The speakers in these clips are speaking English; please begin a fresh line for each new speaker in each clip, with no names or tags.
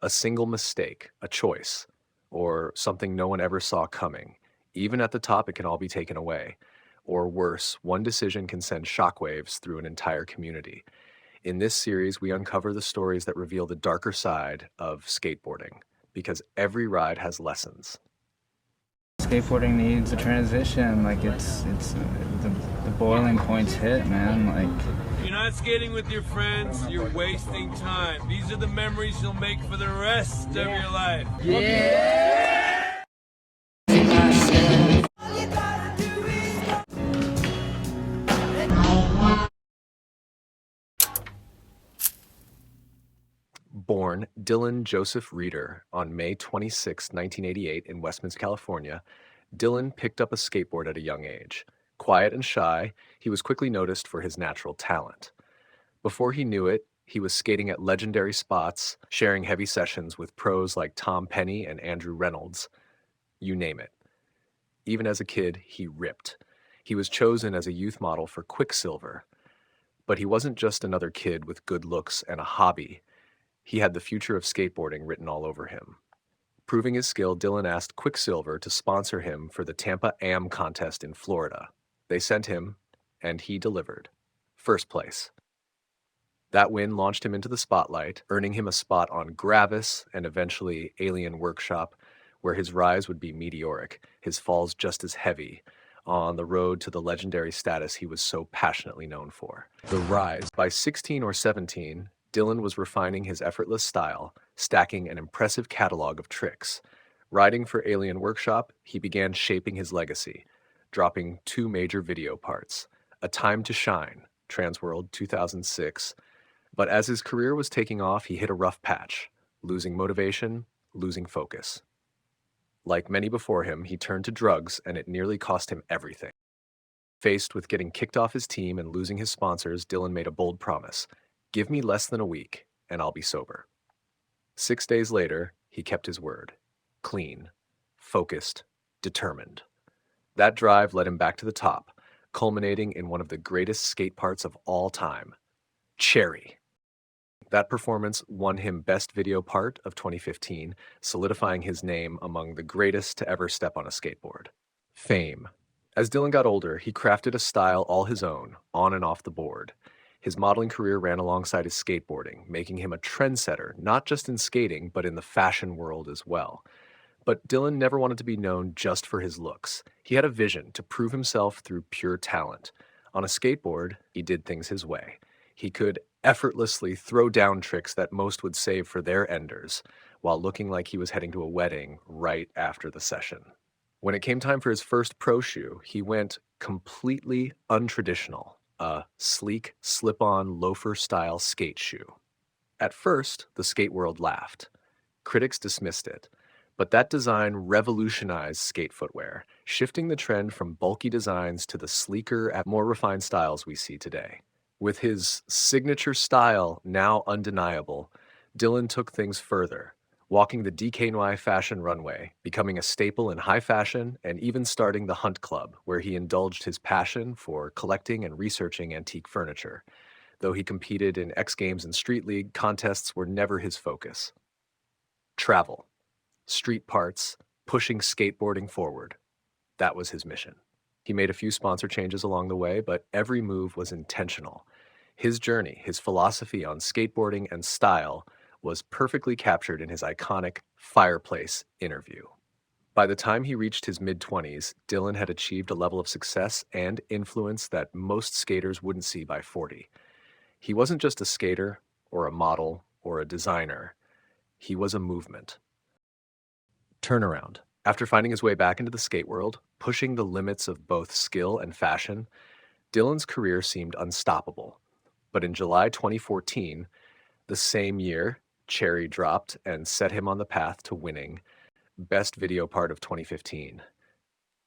A single mistake, a choice, or something no one ever saw coming. Even at the top, it can all be taken away. Or worse, one decision can send shockwaves through an entire community. In this series, we uncover the stories that reveal the darker side of skateboarding, because every ride has lessons.
Skateboarding needs a transition. Like the boiling point's hit, man. Like
you're not skating with your friends, you're wasting time. These are the memories you'll make for the rest of your life. Yeah!
Born Dylan Joseph Rieder on May 26, 1988 in Westminster, California, Dylan picked up a skateboard at a young age. Quiet and shy, he was quickly noticed for his natural talent. Before he knew it, he was skating at legendary spots, sharing heavy sessions with pros like Tom Penny and Andrew Reynolds. You name it. Even as a kid, he ripped. He was chosen as a youth model for Quicksilver. But he wasn't just another kid with good looks and a hobby. He had the future of skateboarding written all over him. Proving his skill, Dylan asked Quicksilver to sponsor him for the Tampa Am contest in Florida. They sent him, and he delivered. First place. That win launched him into the spotlight, earning him a spot on Gravis and eventually Alien Workshop, where his rise would be meteoric, his falls just as heavy, on the road to the legendary status he was so passionately known for. The rise. By 16 or 17, Dylan was refining his effortless style, stacking an impressive catalog of tricks. Riding for Alien Workshop, he began shaping his legacy, dropping 2 major video parts, A Time to Shine, Transworld 2006, but as his career was taking off, he hit a rough patch, losing motivation, losing focus. Like many before him, he turned to drugs, and it nearly cost him everything. Faced with getting kicked off his team and losing his sponsors, Dylan made a bold promise. Give me less than a week, and I'll be sober. 6 days later, he kept his word. Clean, focused, determined. That drive led him back to the top, culminating in one of the greatest skate parts of all time, Cherry. That performance won him Best Video Part of 2015, solidifying his name among the greatest to ever step on a skateboard. Fame. As Dylan got older, he crafted a style all his own, on and off the board. His modeling career ran alongside his skateboarding, making him a trendsetter, not just in skating, but in the fashion world as well. But Dylan never wanted to be known just for his looks. He had a vision to prove himself through pure talent. On a skateboard, he did things his way. He could effortlessly throw down tricks that most would save for their enders, while looking like he was heading to a wedding right after the session. When it came time for his first pro shoe, he went completely untraditional, a sleek, slip-on, loafer-style skate shoe. At first, the skate world laughed. Critics dismissed it, but that design revolutionized skate footwear, shifting the trend from bulky designs to the sleeker, more refined styles we see today. With his signature style now undeniable, Dylan took things further, walking the DKNY fashion runway, becoming a staple in high fashion, and even starting the Hunt Club, where he indulged his passion for collecting and researching antique furniture. Though he competed in X Games and Street League, contests were never his focus. Travel, street parts, pushing skateboarding forward. That was his mission. He made a few sponsor changes along the way, but every move was intentional. His journey, his philosophy on skateboarding and style was perfectly captured in his iconic Fireplace interview. By the time he reached his mid-20s, Dylan had achieved a level of success and influence that most skaters wouldn't see by 40. He wasn't just a skater, or a model, or a designer. He was a movement. Turnaround. After finding his way back into the skate world, pushing the limits of both skill and fashion, Dylan's career seemed unstoppable. But in July 2014, the same year, Cherry dropped and set him on the path to winning Best Video Part of 2015.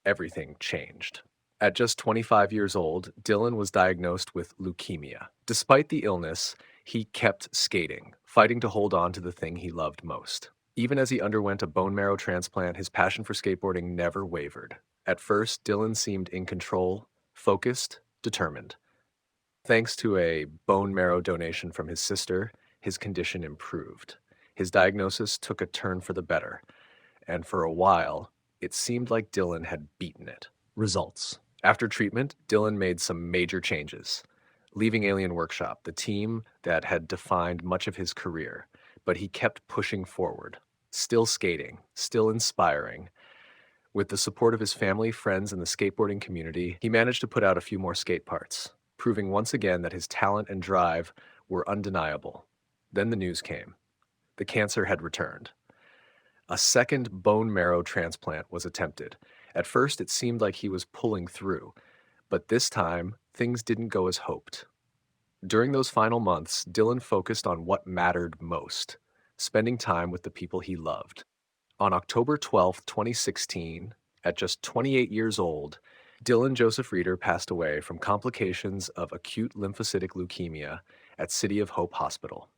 Everything changed. At just 25 years old, Dylan was diagnosed with leukemia. Despite the illness, he kept skating, fighting to hold on to the thing he loved most. Even as he underwent a bone marrow transplant, his passion for skateboarding never wavered. At first, Dylan seemed in control, focused, determined. Thanks to a bone marrow donation from his sister, his condition improved. His diagnosis took a turn for the better, and for a while, it seemed like Dylan had beaten it. Results. After treatment, Dylan made some major changes, leaving Alien Workshop, the team that had defined much of his career, but he kept pushing forward, still skating, still inspiring. With the support of his family, friends, and the skateboarding community, he managed to put out a few more skate parts, proving once again that his talent and drive were undeniable. Then the news came. The cancer had returned. A second bone marrow transplant was attempted. At first, it seemed like he was pulling through, but this time, things didn't go as hoped. During those final months, Dylan focused on what mattered most, spending time with the people he loved. On October 12, 2016, at just 28 years old, Dylan Joseph Rieder passed away from complications of acute lymphocytic leukemia at City of Hope Hospital.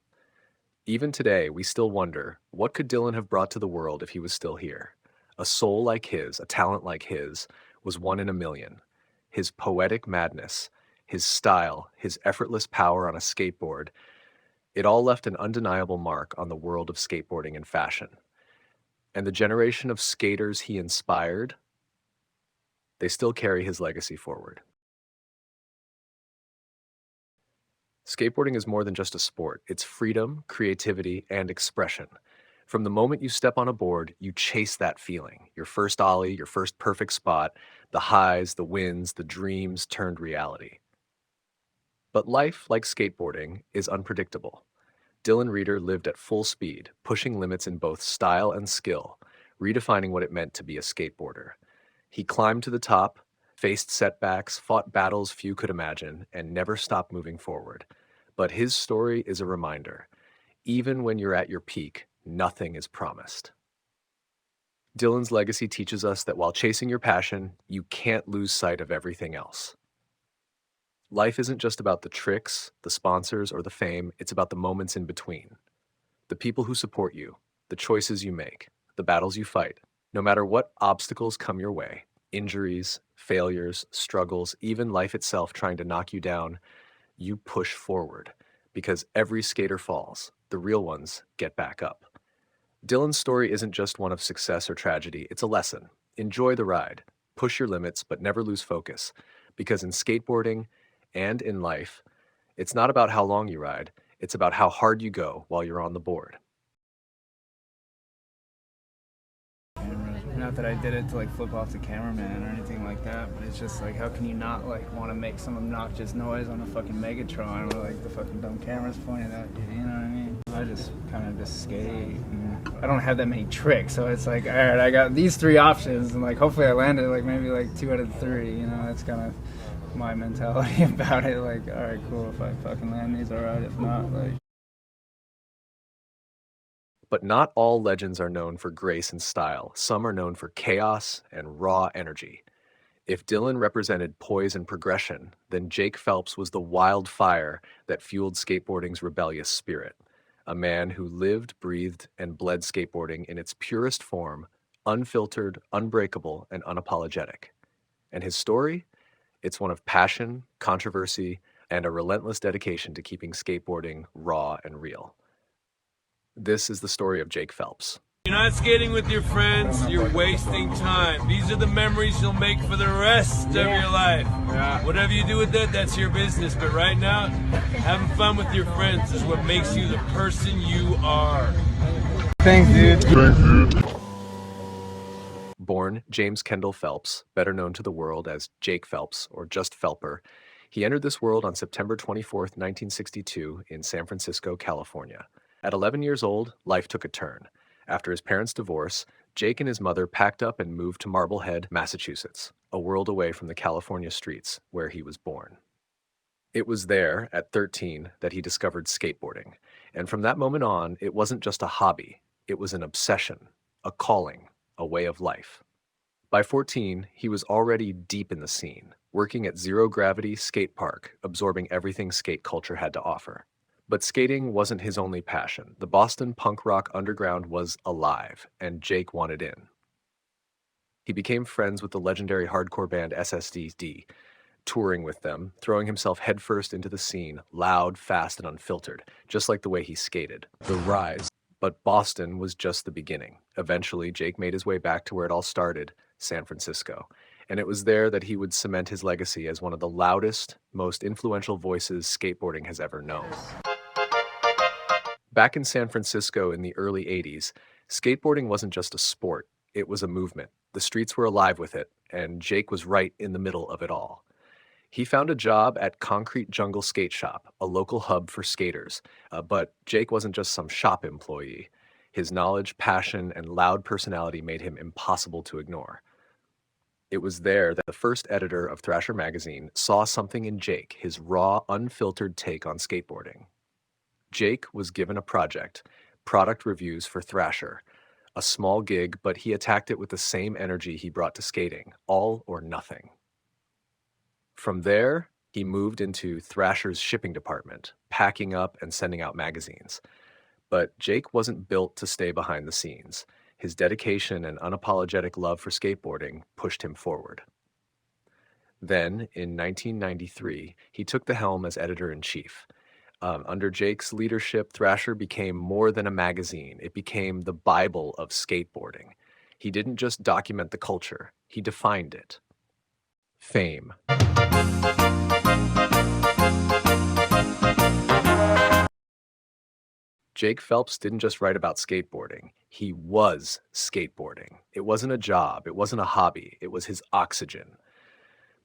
Even today, we still wonder, what could Dylan have brought to the world if he was still here? A soul like his, a talent like his, was one in a million. His poetic madness, his style, his effortless power on a skateboard, it all left an undeniable mark on the world of skateboarding and fashion. And the generation of skaters he inspired, they still carry his legacy forward. Skateboarding is more than just a sport. It's freedom, creativity, and expression. From the moment you step on a board, you chase that feeling. Your first ollie, your first perfect spot, the highs, the wins, the dreams turned reality. But life, like skateboarding, is unpredictable. Dylan Rieder lived at full speed, pushing limits in both style and skill, redefining what it meant to be a skateboarder. He climbed to the top, faced setbacks, fought battles few could imagine, and never stopped moving forward. But his story is a reminder. Even when you're at your peak, nothing is promised. Dylan's legacy teaches us that while chasing your passion, you can't lose sight of everything else. Life isn't just about the tricks, the sponsors, or the fame, it's about the moments in between. The people who support you, the choices you make, the battles you fight. No matter what obstacles come your way, injuries, failures, struggles, even life itself trying to knock you down, you push forward, because every skater falls. The real ones get back up. Dylan's story isn't just one of success or tragedy, it's a lesson. Enjoy the ride, push your limits, but never lose focus, because in skateboarding and in life, it's not about how long you ride, it's about how hard you go while you're on the board.
Not that I did it to like flip off the cameraman or anything like that, but it's just like, how can you not like want to make some obnoxious noise on a fucking Megatron where like the fucking dumb camera's pointed at you, you know what I mean? I just kind of just skate. And I don't have that many tricks, so it's like, all right, I got these three options, and like hopefully I landed like maybe like 2 out of 3, you know? That's kind of my mentality about it. Like, all right, cool, if I fucking land these, all right, if not, like.
But not all legends are known for grace and style. Some are known for chaos and raw energy. If Dylan represented poise and progression, then Jake Phelps was the wild fire that fueled skateboarding's rebellious spirit. A man who lived, breathed, and bled skateboarding in its purest form, unfiltered, unbreakable, and unapologetic. And his story? It's one of passion, controversy, and a relentless dedication to keeping skateboarding raw and real. This is the story of Jake Phelps.
You're not skating with your friends, you're wasting time. These are the memories you'll make for the rest of your life. Whatever you do with it, that's your business. But right now, having fun with your friends is what makes you the person you are.
Thanks, dude.
Born James Kendall Phelps, better known to the world as Jake Phelps or just Phelper, he entered this world on September 24, 1962 in San Francisco, California. At 11 years old, life took a turn. After his parents' divorce, Jake and his mother packed up and moved to Marblehead, Massachusetts, a world away from the California streets where he was born. It was there, at 13, that he discovered skateboarding. And from that moment on, it wasn't just a hobby. It was an obsession, a calling, a way of life. By 14, he was already deep in the scene, working at Zero Gravity Skate Park, absorbing everything skate culture had to offer. But skating wasn't his only passion. The Boston punk rock underground was alive, and Jake wanted in. He became friends with the legendary hardcore band SSDD, touring with them, throwing himself headfirst into the scene, loud, fast, and unfiltered, just like the way he skated. The rise. But Boston was just the beginning. Eventually, Jake made his way back to where it all started, San Francisco. And it was there that he would cement his legacy as one of the loudest, most influential voices skateboarding has ever known. Back in San Francisco in the early 80s, skateboarding wasn't just a sport, it was a movement. The streets were alive with it, and Jake was right in the middle of it all. He found a job at Concrete Jungle Skate Shop, a local hub for skaters. But Jake wasn't just some shop employee. His knowledge, passion, and loud personality made him impossible to ignore. It was there that the first editor of Thrasher magazine saw something in Jake, his raw, unfiltered take on skateboarding. Jake was given a project, product reviews for Thrasher. A small gig, but he attacked it with the same energy he brought to skating, all or nothing. From there, he moved into Thrasher's shipping department, packing up and sending out magazines. But Jake wasn't built to stay behind the scenes. His dedication and unapologetic love for skateboarding pushed him forward. Then, in 1993, he took the helm as editor-in-chief. Under Jake's leadership, Thrasher became more than a magazine. It became the Bible of skateboarding. He didn't just document the culture, he defined it. Fame. Jake Phelps didn't just write about skateboarding. He was skateboarding. It wasn't a job. It wasn't a hobby. It was his oxygen.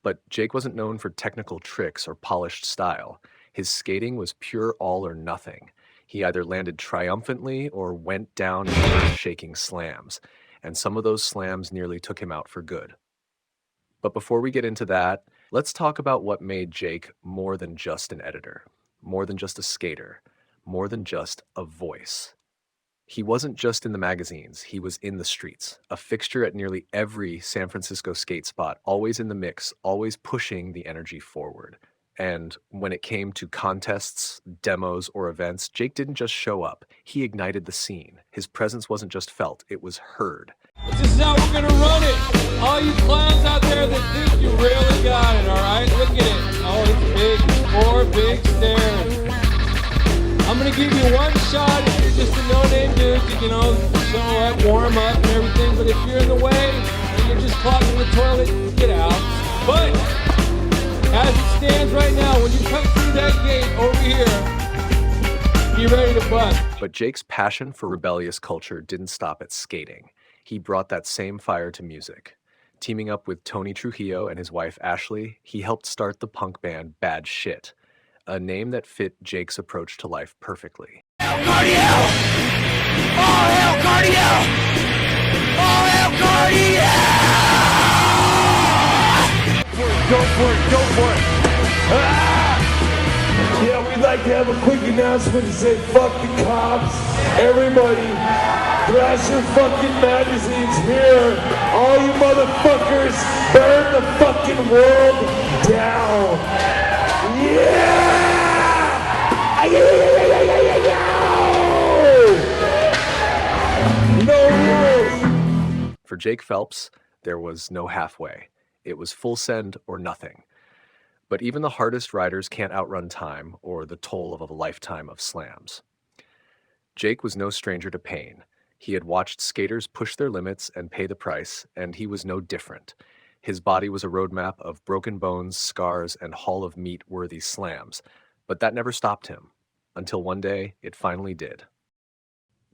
But Jake wasn't known for technical tricks or polished style. His skating was pure all or nothing. He either landed triumphantly or went down in earth-shaking slams. And some of those slams nearly took him out for good. But before we get into that, let's talk about what made Jake more than just an editor, more than just a skater, more than just a voice. He wasn't just in the magazines, he was in the streets, a fixture at nearly every San Francisco skate spot, always in the mix, always pushing the energy forward. And when it came to contests, demos, or events, Jake didn't just show up, he ignited the scene. His presence wasn't just felt, it was heard.
This is how we're gonna run it. All you clowns out there that think you really got it, all right? Look at it. Oh, it's big. It's 4 big stairs. I'm gonna give you one shot if you're just a no-name dude, you know, warm up and everything. But if you're in the way and you're just clogging the toilet, get out. But as it stands right now, when you come through that gate over here, be ready to bust.
But Jake's passion for rebellious culture didn't stop at skating. He brought that same fire to music. Teaming up with Tony Trujillo and his wife Ashley, he helped start the punk band Bad Shit, a name that fit Jake's approach to life perfectly.
All hail cardio! All hail cardio!
Go for it, go for it! Ah! Yeah, we'd like to have a quick announcement to say fuck the cops. Everybody, Thrasher fucking magazine's here. All you motherfuckers, burn the fucking world down. Yeah! No rules!
For Jake Phelps, there was no halfway. It was full send or nothing. But even the hardest riders can't outrun time or the toll of a lifetime of slams. Jake was no stranger to pain. He had watched skaters push their limits and pay the price, and he was no different. His body was a roadmap of broken bones, scars, and Hall of Meat-worthy slams. But that never stopped him, until one day it finally did.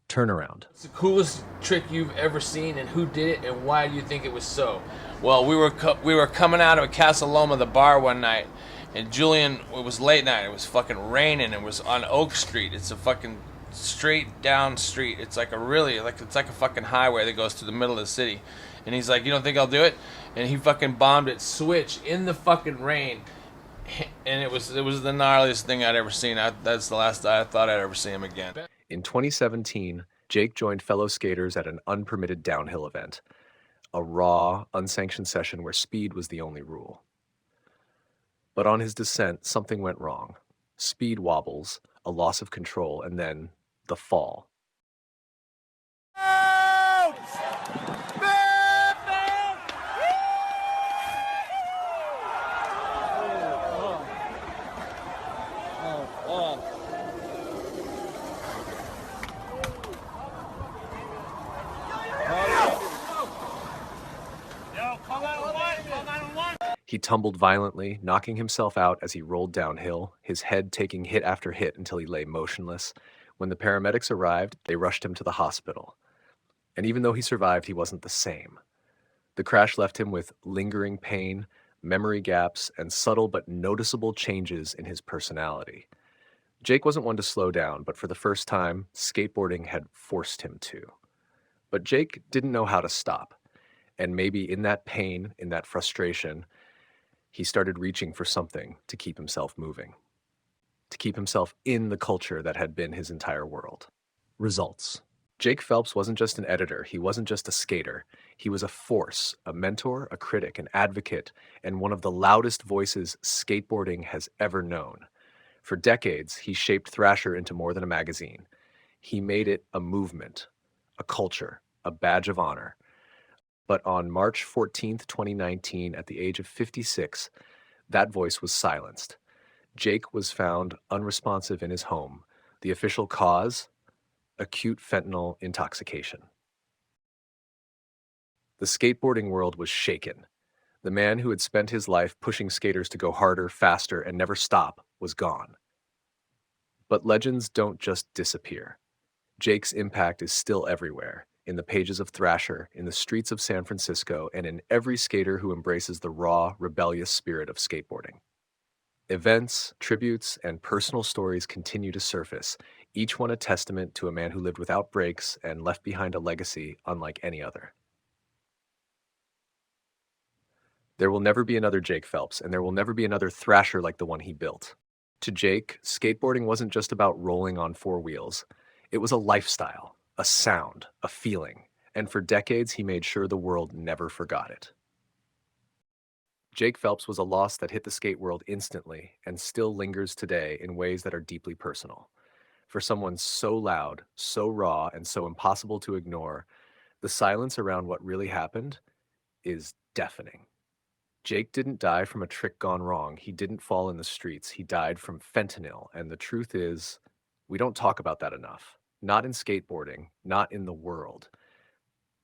Turnaround.
It's the coolest trick you've ever seen, and who did it, and why do you think it was so? Well, we were coming out of a Casa Loma, the bar, one night, and Julian, it was late night, it was fucking raining, it was on Oak Street. It's a fucking straight down street. It's like it's like a fucking highway that goes to the middle of the city. And he's like, you don't think I'll do it? And he fucking bombed it switch in the fucking rain. And it was the gnarliest thing I'd ever seen. That's the last I thought I'd ever see him again.
In 2017, Jake joined fellow skaters at an unpermitted downhill event, a raw, unsanctioned session where speed was the only rule. But on his descent, something went wrong. Speed wobbles, a loss of control, and then the fall. He tumbled violently, knocking himself out as he rolled downhill, his head taking hit after hit until he lay motionless. When the paramedics arrived, they rushed him to the hospital. And even though he survived, he wasn't the same. The crash left him with lingering pain, memory gaps, and subtle but noticeable changes in his personality. Jake wasn't one to slow down, but for the first time, skateboarding had forced him to. But Jake didn't know how to stop. And maybe in that pain, in that frustration, he started reaching for something to keep himself moving, to keep himself in the culture that had been his entire world. Results. Jake Phelps wasn't just an editor, he wasn't just a skater. He was a force, a mentor, a critic, an advocate, and one of the loudest voices skateboarding has ever known. For decades, he shaped Thrasher into more than a magazine. He made it a movement, a culture, a badge of honor. But on March 14th, 2019, at the age of 56, that voice was silenced. Jake was found unresponsive in his home. The official cause? Acute fentanyl intoxication. The skateboarding world was shaken. The man who had spent his life pushing skaters to go harder, faster, and never stop was gone. But legends don't just disappear. Jake's impact is still everywhere, in the pages of Thrasher, in the streets of San Francisco, and in every skater who embraces the raw, rebellious spirit of skateboarding. Events, tributes, and personal stories continue to surface, each one a testament to a man who lived without brakes and left behind a legacy unlike any other. There will never be another Jake Phelps, and there will never be another Thrasher like the one he built. To Jake, skateboarding wasn't just about rolling on four wheels. It was a lifestyle, a sound, a feeling, and for decades he made sure the world never forgot it. Jake Phelps was a loss that hit the skate world instantly and still lingers today in ways that are deeply personal. For someone so loud, so raw, and so impossible to ignore, the silence around what really happened is deafening. Jake didn't die from a trick gone wrong. He didn't fall in the streets. He died from fentanyl. And the truth is, we don't talk about that enough. Not in skateboarding, not in the world.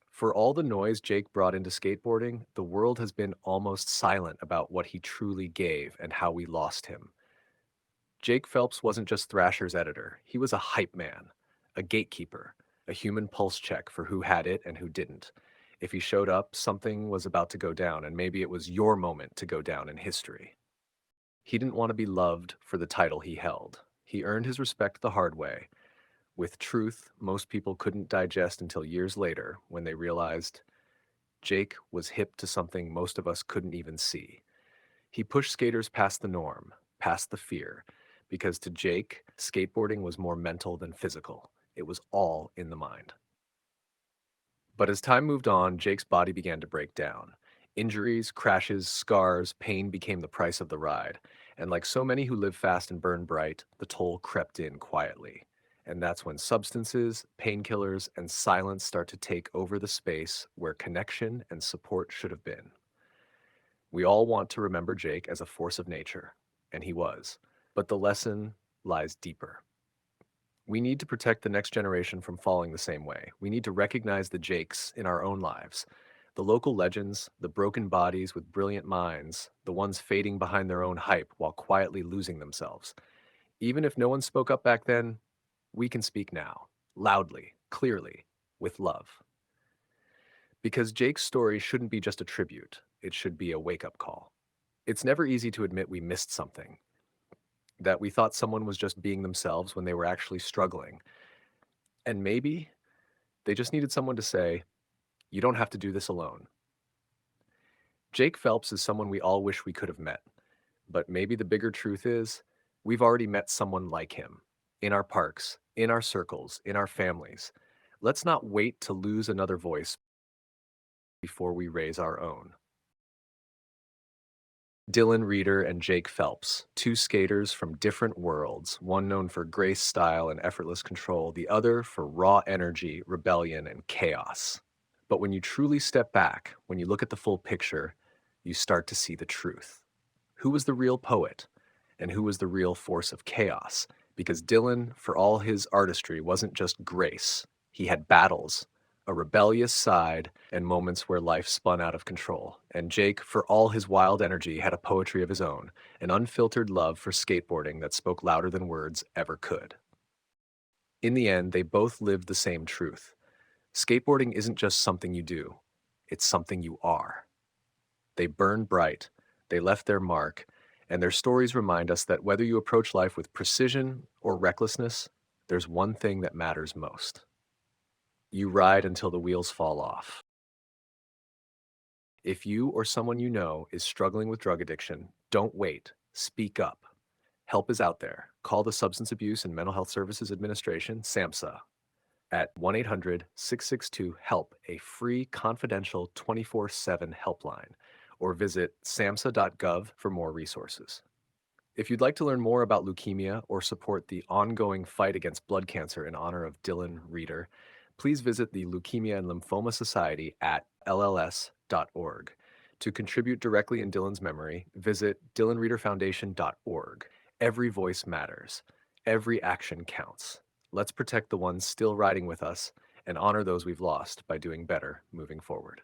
For all the noise Jake brought into skateboarding, the world has been almost silent about what he truly gave and how we lost him. Jake Phelps wasn't just Thrasher's editor. He was a hype man, a gatekeeper, a human pulse check for who had it and who didn't. If he showed up, something was about to go down, and maybe it was your moment to go down in history. He didn't want to be loved for the title he held. He earned his respect the hard way, with truth most people couldn't digest until years later when they realized Jake was hip to something most of us couldn't even see. He pushed skaters past the norm, past the fear, because to Jake, skateboarding was more mental than physical. It was all in the mind. But as time moved on, Jake's body began to break down. Injuries, crashes, scars, pain became the price of the ride. And like so many who live fast and burn bright, the toll crept in quietly. And that's when substances, painkillers, and silence start to take over the space where connection and support should have been. We all want to remember Jake as a force of nature, and he was. But the lesson lies deeper. We need to protect the next generation from falling the same way. We need to recognize the Jakes in our own lives. The local legends, the broken bodies with brilliant minds, the ones fading behind their own hype while quietly losing themselves. Even if no one spoke up back then, we can speak now, loudly, clearly, with love. Because Jake's story shouldn't be just a tribute, it should be a wake-up call. It's never easy to admit we missed something, that we thought someone was just being themselves when they were actually struggling. And maybe they just needed someone to say, you don't have to do this alone. Jake Phelps is someone we all wish we could have met, but maybe the bigger truth is, we've already met someone like him, in our parks, in our circles, in our families. Let's not wait to lose another voice before we raise our own. Rieder and Jake Phelps, two skaters from different worlds, one known for grace, style, and effortless control, the other for raw energy, rebellion, and chaos. But when you truly step back, when you look at the full picture, you start to see the truth. Who was the real poet? And who was the real force of chaos? Because Dylan, for all his artistry, wasn't just grace. He had battles, a rebellious side, and moments where life spun out of control. And Jake, for all his wild energy, had a poetry of his own, an unfiltered love for skateboarding that spoke louder than words ever could. In the end, they both lived the same truth. Skateboarding isn't just something you do, it's something you are. They burned bright, they left their mark, and their stories remind us that whether you approach life with precision or recklessness, there's one thing that matters most. You ride until the wheels fall off. If you or someone you know is struggling with drug addiction, don't wait. Speak up. Help is out there. Call the Substance Abuse and Mental Health Services Administration, SAMHSA, at 1-800-662-HELP, a free, confidential 24/7 helpline, or visit samhsa.gov for more resources. If you'd like to learn more about leukemia or support the ongoing fight against blood cancer in honor of Dylan Rieder, please visit the Leukemia and Lymphoma Society at lls.org. To contribute directly in Dylan's memory, visit dylanriederfoundation.org. Every voice matters. Every action counts. Let's protect the ones still riding with us and honor those we've lost by doing better moving forward.